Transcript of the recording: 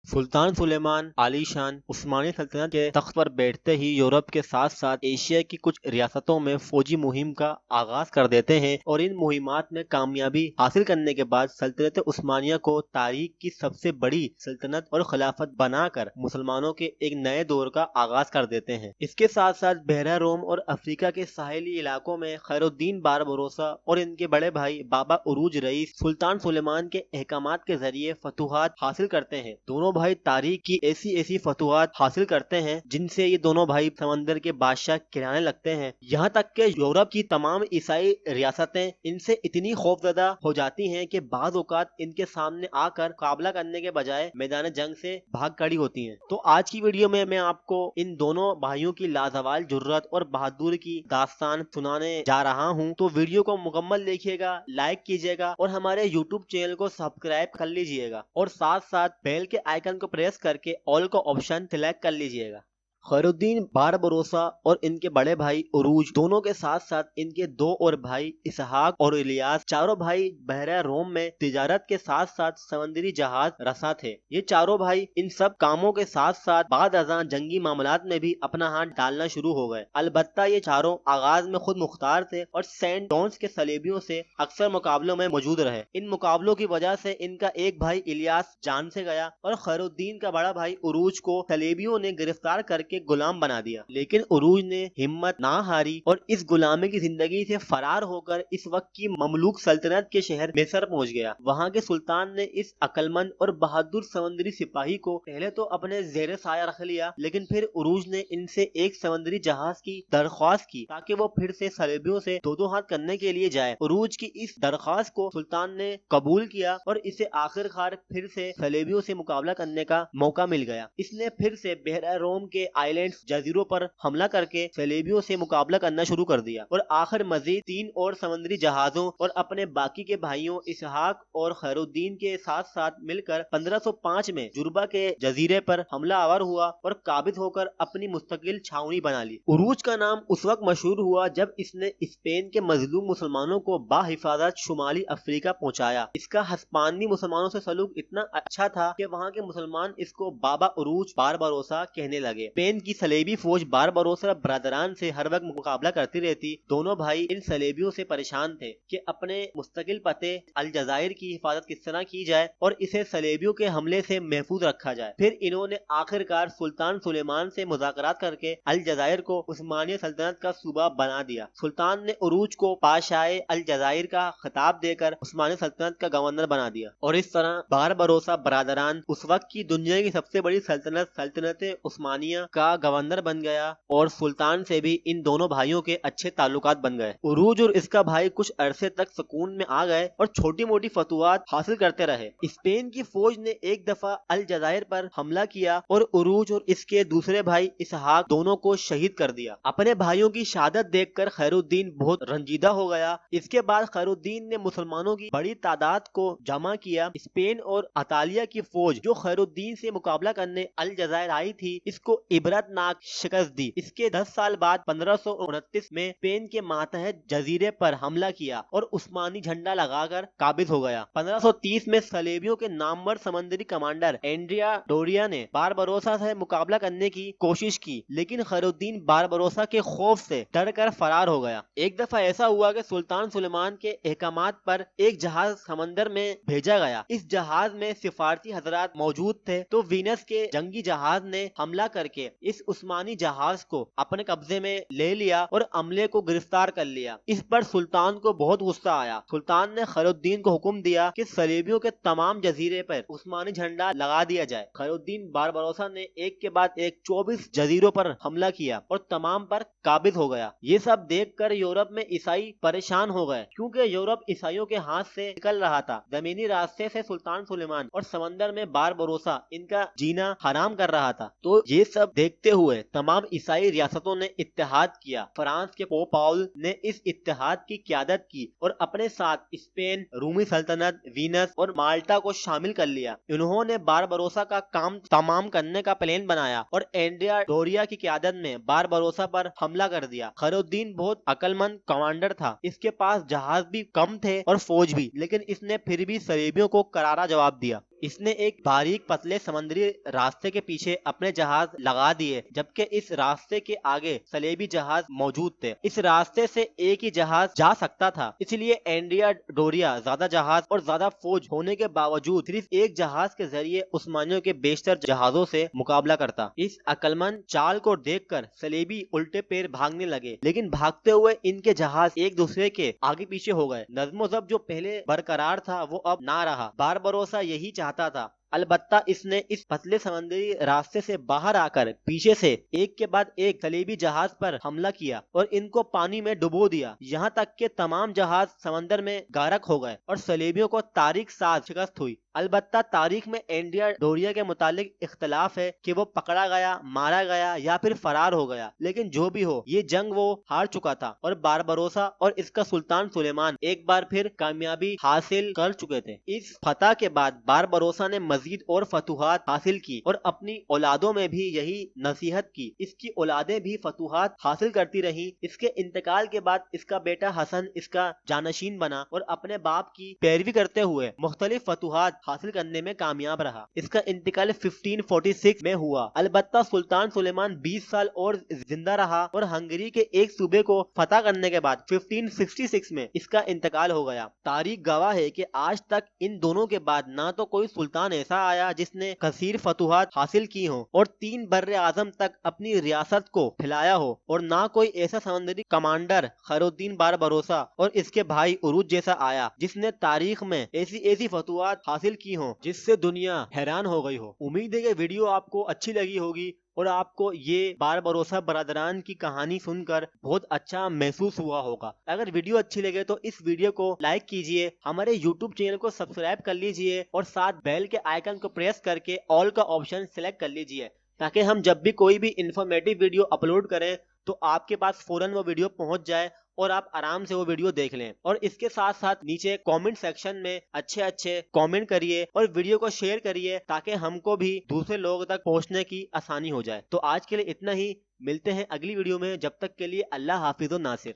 सुल्तान सुलेमान आली शान उस्मानी सल्तनत के तख्त पर बैठते ही यूरोप के साथ साथ एशिया की कुछ रियासतों में फौजी मुहिम का आगाज कर देते हैं और इन मुहिमात में कामयाबी हासिल करने के बाद सल्तनत उस्मानिया को तारीख की सबसे बड़ी सल्तनत और खिलाफत बनाकर मुसलमानों के एक नए दौर का आगाज कर देते हैं। इसके साथ साथ बहरा रोम और अफ्रीका के साहिली इलाकों में खैरुद्दीन बारबरोसा और इनके बड़े भाई बाबा उरूज रईस सुल्तान सुलेमान के अहकामात के जरिए फतूहात हासिल करते हैं। दोनों भाई तारीख की ऐसी फतूहात हासिल करते हैं जिनसे ये दोनों भाई समंदर के बादशाह कहलाने लगते हैं। यहाँ तक कि यूरोप की तमाम ईसाई रियासतें इनसे इतनी खौफजदा हो जाती हैं कि बाज़ औक़ात इनके सामने आकर मुकाबला करने के बजाय मैदान जंग से भाग खड़ी होती हैं। तो आज की वीडियो में मैं आपको इन दोनों भाइयों की लाजवाल जुर्रत और बहादुरी की दास्तान सुनाने जा रहा हूँ। तो वीडियो को मुकम्मल देखिएगा, लाइक कीजिएगा और हमारे यूट्यूब चैनल को सब्सक्राइब कर लीजिएगा और साथ साथ बेल के आइकन को प्रेस करके ऑल का ऑप्शन सिलेक्ट कर लीजिएगा। खैरुद्दीन बारबरोसा और इनके बड़े भाई उरूज दोनों के साथ साथ इनके दो और भाई इसहाक और इलियास चारों भाई बहरा रोम में तिजारत के साथ साथ समुद्री जहाज रसा थे। ये चारों भाई इन सब कामों के साथ साथ बाद अज़ां जंगी मामलात में भी अपना हाथ डालना शुरू हो गए। अलबत्ता ये चारों आगाज में खुद मुख्तार थे और सेंट जॉन्स के सलेबियों से अक्सर मुकाबलों में मौजूद रहे। इन मुकाबलों की वजह से इनका एक भाई इलियास जान से गया और खैरुद्दीन का बड़ा भाई उरूज को सलेबियों ने गिरफ्तार करके गुलाम बना दिया। लेकिन उरूज ने हिम्मत ना हारी और इस गुलामी की जिंदगी से फरार होकर इस वक्त की ममलूक सल्तनत के शहर मिस्र पहुंच गया। वहां के सुल्तान ने इस अक्लमंद और बहादुर समुद्री सिपाही को पहले तो अपने जेर साया रख लिया, लेकिन फिर उरूज ने इनसे एक समुद्री जहाज की दरख्वास्त की ताकि वो फिर से सलेबियों से दो हाथ करने के लिए जाए। उरूज की इस दरख्वास्त को सुल्तान ने कबूल किया और इसे आखिरकार फिर से सलेबियों से मुकाबला करने का मौका मिल गया। इसने फिर से बहरा रोम के आइलैंड्स जजीरों पर हमला करके सलेबियों से मुकाबला करना शुरू कर दिया और आखिर मजीद 3 और समुद्री जहाजों और अपने बाकी के भाइयों इसहाक और खैरुद्दीन के साथ साथ मिलकर 1505 में जुर्बा के जजीरे पर हमला आवर हुआ और काबिज होकर अपनी मुस्तकिल छावनी बना ली। उरूज का नाम उस वक्त मशहूर हुआ जब इसने स्पेन के मजलूम मुसलमानों को बाहिफाजत शुमाली अफ्रीका पहुंचाया। इसका हस्पानी मुसलमानों से सलूक इतना अच्छा था कि वहाँ के मुसलमान इसको बाबा उरूज बारबरोसा कहने लगे। स्पेन की सलेबी फौज बारबरोसा बरदरान से हर वक्त मुकाबला करती रहती। दोनों भाई इन सलेबियों से परेशान थे कि अपने मुस्तकिल पते अलजायर की हिफाजत किस तरह की जाए और इसे सलेबियों के हमले से महफूज रखा जाए। फिर इन्होंने आखिरकार सुल्तान सुलेमान से मुज़ाकरात करके अलजायर को उस्मानिया सल्तनत का सूबा बना दिया। सुल्तान ने उरूज को पाशाए अलजायर का खिताब देकर उस्मानिया सल्तनत का गवर्नर बना दिया और इस तरह बारबरोसा बरदरान उस वक्त की दुनिया की सबसे बड़ी सल्तनत उस्मानिया का गवर्नर बन गया और सुल्तान से भी इन दोनों भाइयों के अच्छे ताल्लुकात बन गए। उरूज और इसका भाई कुछ अरसे तक सुकून में आ गए और छोटी मोटी फतुआत हासिल करते रहे। स्पेन की फौज ने एक दफा अलजायर पर हमला किया और उरूज और इसके दूसरे भाई इसहाक दोनों को शहीद कर दिया। अपने भाइयों की शहादत देखकर खैरुद्दीन बहुत रंजीदा हो गया। इसके बाद खैरुद्दीन ने मुसलमानों की बड़ी तादाद को जमा किया। स्पेन और अतालिया की फौज जो खैरुद्दीन से मुकाबला करने अलजायर आई थी इसको इबरतनाक शिकस्त दी। इसके 10 साल बाद 1529 में स्पेन के मातहत जजीरे पर हमला किया और उस्मानी झंडा लगाकर काबिज हो गया। 1530 में सलेबियों के नामवर समंदरी कमांडर एंड्रिया डोरिया ने बारबरोसा से मुकाबला करने की कोशिश की, लेकिन खैरुद्दीन बारबरोसा के खौफ से डर कर फरार हो गया। एक दफा ऐसा हुआ कि सुल्तान सुलेमान के अहकामात पर एक जहाज समंदर में भेजा गया। इस जहाज में सिफारती हजरात मौजूद थे तो वीनस के जंगी जहाज ने हमला करके इस उस्मानी जहाज को अपने कब्जे में ले लिया और अमले को गिरफ्तार कर लिया। इस पर सुल्तान को बहुत गुस्सा आया। सुल्तान ने खैरुद्दीन को हुक्म दिया कि सलेबियों के तमाम जजीरे पर उस्मानी झंडा लगा दिया जाए। खैरुद्दीन बारबरोसा ने एक के बाद एक 24 जजीरों पर हमला किया और तमाम पर काबिज हो गया। ये सब देखकर यूरोप में ईसाई परेशान हो गए क्योंकि यूरोप ईसाइयों के हाथ से निकल रहा था। जमीनी रास्ते से सुल्तान सुलेमान और समंदर में बारबरोसा इनका जीना हराम कर रहा था। तो ये सब देखते हुए तमाम ईसाई रियासतों ने इत्तेहाद किया। फ्रांस के पोप पाउल ने इस इत्तेहाद की क़यादत की और अपने साथ स्पेन, रूमी सल्तनत, वीनस और माल्टा को शामिल कर लिया। इन्होंने बारबरोसा का काम तमाम करने का प्लान बनाया और एंड्रिया डोरिया की क़यादत में बारबरोसा पर हमला कर दिया। खैरुद्दीन बहुत अक्लमंद कमांडर था। इसके पास जहाज भी कम थे और फौज भी, लेकिन इसने फिर भी सलेबियों को करारा जवाब दिया। اس نے ایک باریک پتلے سمندری راستے کے پیچھے اپنے جہاز لگا دیے، جبکہ اس راستے کے آگے صلیبی جہاز موجود تھے۔ اس راستے سے ایک ہی جہاز جا سکتا تھا، اس لیے انڈیا ڈوریا زیادہ جہاز اور زیادہ فوج ہونے کے باوجود صرف ایک جہاز کے ذریعے عثمانیوں کے بیشتر جہازوں سے مقابلہ کرتا۔ اس عقلمند چال کو دیکھ کر صلیبی الٹے پیر بھاگنے لگے، لیکن بھاگتے ہوئے ان کے جہاز ایک دوسرے کے آگے پیچھے ہو گئے۔ نظم و ضبط جو پہلے برقرار تھا وہ اب نہ رہا۔ باربروسا یہی چاہتا تھا، البتہ اس نے اس پتلے سمندری راستے سے باہر آ کر پیچھے سے ایک کے بعد ایک صلیبی جہاز پر حملہ کیا اور ان کو پانی میں ڈبو دیا، یہاں تک کہ تمام جہاز سمندر میں غرق ہو گئے اور صلیبیوں کو تاریخ ساز شکست ہوئی۔ البتہ تاریخ میں انڈیا ڈوریا کے متعلق اختلاف ہے کہ وہ پکڑا گیا، مارا گیا یا پھر فرار ہو گیا، لیکن جو بھی ہو یہ جنگ وہ ہار چکا تھا اور باربروسا اور اس کا سلطان سلیمان ایک بار پھر کامیابی حاصل کر چکے تھے۔ اس فتح کے بعد باربروسا نے مزید اور فتوحات حاصل کی اور اپنی اولادوں میں بھی یہی نصیحت کی۔ اس کی اولادیں بھی فتوحات حاصل کرتی رہیں۔ اس کے انتقال کے بعد اس کا بیٹا حسن اس کا جانشین بنا اور اپنے باپ کی پیروی کرتے ہوئے مختلف فتوحات حاصل کرنے میں کامیاب رہا۔ اس کا انتقال 1546 میں ہوا۔ البتہ سلطان سلیمان 20 سال اور زندہ رہا اور ہنگری کے ایک صوبے کو فتح کرنے کے بعد 1566 میں اس کا انتقال ہو گیا۔ تاریخ گواہ ہے کہ آج تک ان دونوں کے بعد نہ تو کوئی سلطان ایسا آیا جس نے کثیر فتوحات حاصل کی ہوں اور 3 بر اعظم تک اپنی ریاست کو پھیلایا ہو، اور نہ کوئی ایسا سمندری کمانڈر خیرالدین باربروسا اور اس کے بھائی عروج جیسا آیا جس نے تاریخ میں ایسی فتوحات حاصل کی ہوں جس سے دنیا حیران ہو گئی ہو۔ امید ہے کہ ویڈیو آپ کو اچھی لگی ہوگی اور آپ کو یہ باربروسا برادران کی کہانی سن کر بہت اچھا محسوس ہوا ہوگا۔ اگر ویڈیو اچھی لگے تو اس ویڈیو کو لائک کیجئے، ہمارے یوٹیوب چینل کو سبسکرائب کر لیجئے اور ساتھ بیل کے آئیکن کو پریس کر کے آل کا آپشن سلیکٹ کر لیجئے، تاکہ ہم جب بھی کوئی بھی انفارمیٹیو ویڈیو اپلوڈ کریں تو آپ کے پاس فوراً وہ ویڈیو پہنچ جائے اور آپ آرام سے وہ ویڈیو دیکھ لیں۔ اور اس کے ساتھ ساتھ نیچے کامنٹ سیکشن میں اچھے کامنٹ کریے اور ویڈیو کو شیئر کریے، تاکہ ہم کو بھی دوسرے لوگوں تک پہنچنے کی آسانی ہو جائے۔ تو آج کے لیے اتنا ہی، ملتے ہیں اگلی ویڈیو میں، جب تک کے لیے اللہ حافظ و ناصر۔